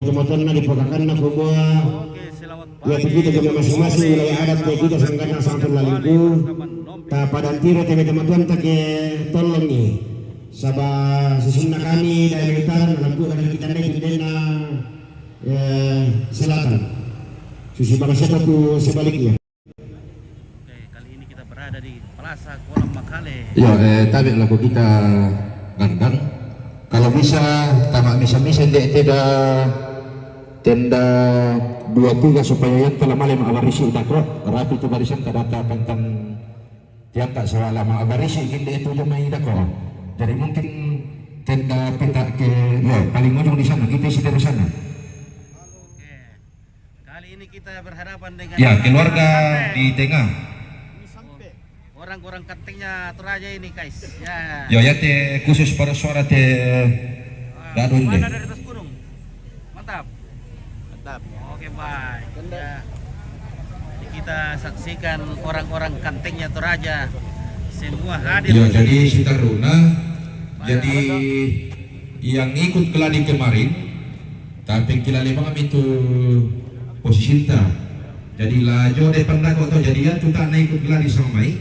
permotonnya dipokakan na kumua. Ya kita juga masing-masing wilayah adat kita sangkana sampai lalingku. Ta padan tiro teman-teman tak ke tolong nih. Sabah susunna kami dari utara lampu dan kita naik ke dena selatan. Susi bangsa satu sebaliknya. Kali ini kita berada di Plaza Kolam Makale. Ya, tadi lagu kita ngandang. Kalau bisa tamak misa-misa tenda 23 supaya yang telah malam abarisi utakro rapi itu barisan kadata tentang tiang tak salah lama abarisi gini itu cuma idakro. Jadi mungkin tenda peta ke ya paling ujung di sana kita isi dari sana. Oke. Kali ini kita berhadapan dengan Ya keluarga di tengah. Orang-orang kantingnya Toraja ini guys. Ya. Ya te khusus para suara te dadun deh. Mana dari atas gunung? Mantap. Mantap. Oke baik. Ya. Jadi kita saksikan orang-orang kantingnya Toraja semua hadir. Ya jadi si Taruna jadi yang ikut keladi kemarin tapi kila lima itu posisi jadi lajo depan kok jadi ya tuh tak ikut keladi sama mai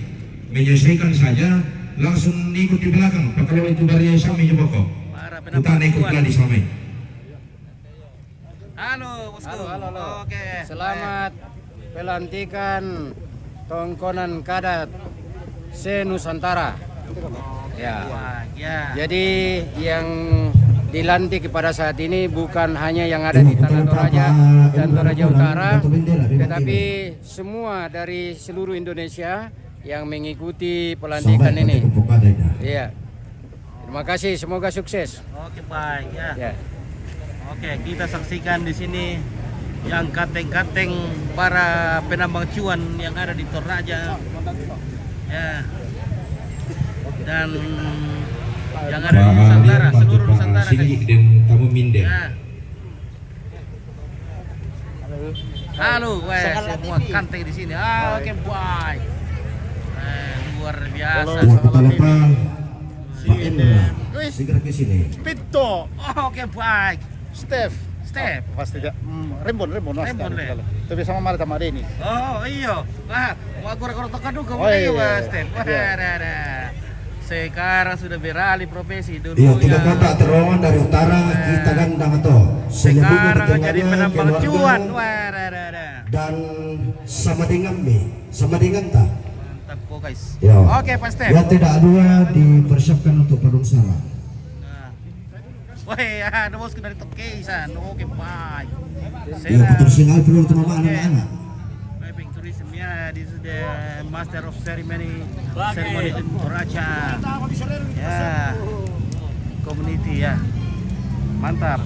menyelesaikan saja langsung ikut di belakang kalau itu dari sami juga kok kita ikut keladi sama mai. Halo bosku. Halo. Oke. Selamat pelantikan tongkonan kadat se-Nusantara. Ya. Ya. Jadi yang dilantik pada saat ini bukan hanya yang ada di Tanah Toraja dan Toraja Utara, tetapi semua dari seluruh Indonesia yang mengikuti pelantikan ini. Iya. Terima kasih, semoga sukses. Oke baik ya. Ya. Oke, kita saksikan di sini yang kateng-kateng para penambang cuan yang ada di Toraja. Ya. Dan yang ada di Nusantara, seluruh Nusantara guys. Dan kamu minde. Ya. Halo, semua kanteng di sini. Oke, baik. Luar biasa. Kita lupa Pak Indra segera ke sini. Pito. Oke, baik. Steph pasti dia Rembon Rembon, le. tapi sama Marta Marini. Oh iya, wah aku kurang tekan juga Oh, iya. Mas Step. Wah, sekarang sudah beralih profesi dulu Iya, tiga kota terowongan dari utara kita gandang atau sekarang jadi penambang cuan. Wah, dan sama dengan tak. mantap kok guys. Ya. Oke, Pak Step. Ya tidak dua dipersiapkan untuk Padang Sara. Nah. Wah, ada bosku dari Tokesan. Oke, baik. Ya putar singal perlu untuk mama anak-anak. Piping tourism ya, this is the master of ceremony in Toraja. Ya, community ya, mantap.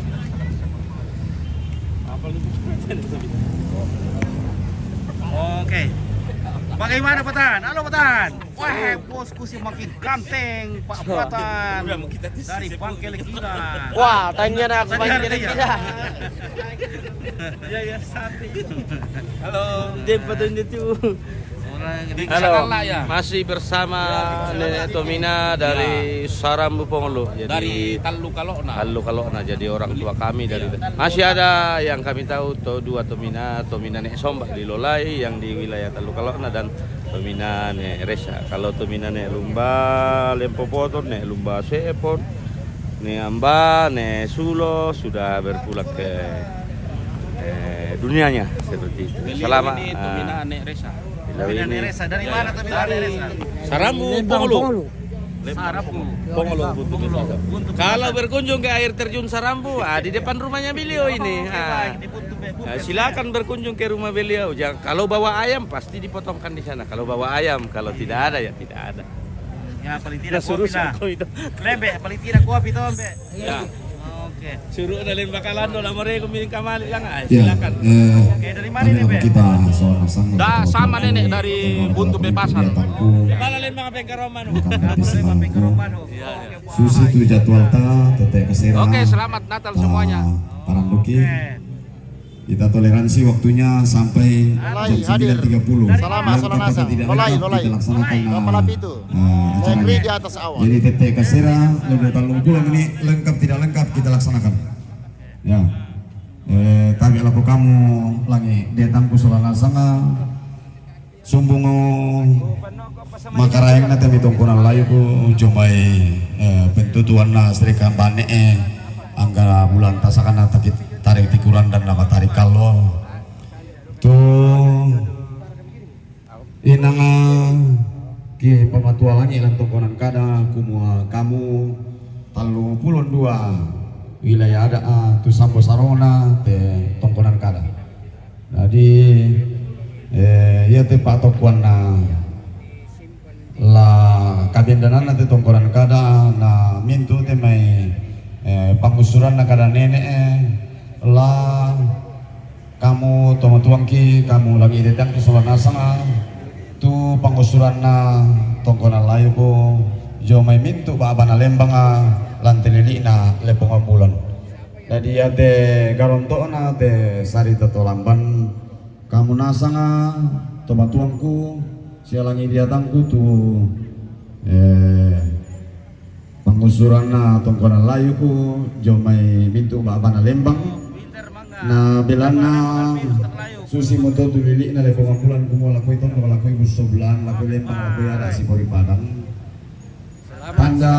Oke, bagaimana Patan? Halo Patan. Wah, bosku sih makin ganteng Pak Patan dari Bangkele Gila. Wah, tanya aku Tanya panggil dia. kita. Ya Sati. Halo, jemput itu. Orang di Halo, Sakala ya. masih bersama Nenek Tomina dari Sarambu Pongolo. Jadi Dari Tallu Kalokna. jadi orang tua kami dari. Masih ada yang kami tahu dua Tomina Nek Sombak di Lolai yang di wilayah Tallu Kalokna dan Tomina Nek Resa. Kalau Tomina Nek Lumba Lempopoton, Nek Lumba Sepon, Nek Amba, Nek Sulo sudah berpulang ke dunianya seperti itu. Selama Tomina Nek Resa. Tomina Nek Resa dari mana Tomina Nek Resa? Sarambu Pongolo. Sarambu. Pongolo. Untuk Kalau berkunjung ke air terjun Sarambu, di depan rumahnya beliau ini. Silakan berkunjung ke rumah beliau. Kalau bawa ayam pasti dipotongkan di sana. Kalau bawa ayam, kalau tidak ada ya tidak ada. Ya paling tidak kopi lah. Lebe, paling tidak kopi toh, Be. Ya. Oke. Suruh dalin bakalan do lamore kumiring kamali lang. Ya, Silakan. Oke, dari mana ini, Be? kita seorang sang sama nenek dari Buntu Bepasan. Bala Balalin mga pengkaroman. Dari Mamping ke Romano. Iya, iya. Oke, Susi tu jadwal ta teteh kesera. Oke, selamat Natal semuanya. Paranduki. Oke. Kita toleransi waktunya sampai jam 9.30. Selama Solanasa, Lolai. Kita laksanakan Kapalapi itu. acaranya. Negeri di atas awan. Jadi teteh kasera, ledotan lumpulang ini lengkap tidak lengkap kita laksanakan. Ya. laku kamu langi detang kusulana sanga sumbungo makarayang na temi tongkonan layu ku jomai pentutuan na Sri Kampane angga bulan tasakana takit tarik tikuran dan nama tarik kalau tu inanga ki pematualangi lan tongkonan kada kumua kamu talu pulon dua wilayah ada tu sambo sarona te tongkonan kada jadi ya te patokuan na la kabendanan na te tongkonan kada na mintu te mai pangusuran na kada nene la kamu tuang ki kamu lagi dedang ke Solana sanga tu pangusuran na tongkonan layu ko jo mai mintu ba bana lembang lantelili na lepong bulan jadi ate garonto na te sari totolamban kamu nasanga tomatuangku sialangi diatangku tu pangusuran na tongkonan layu ko jo mai mintu ba bana lembang na bilana susi moto tu lili na lepong bulan kumo lakoi ton lakoi busobulan lakoi lembang lakoi ada si pori padang tanda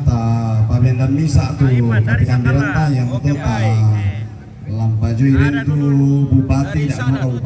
ta pabendan misa tu tapi kambiran ta yang betul ta lampajui tu bupati dan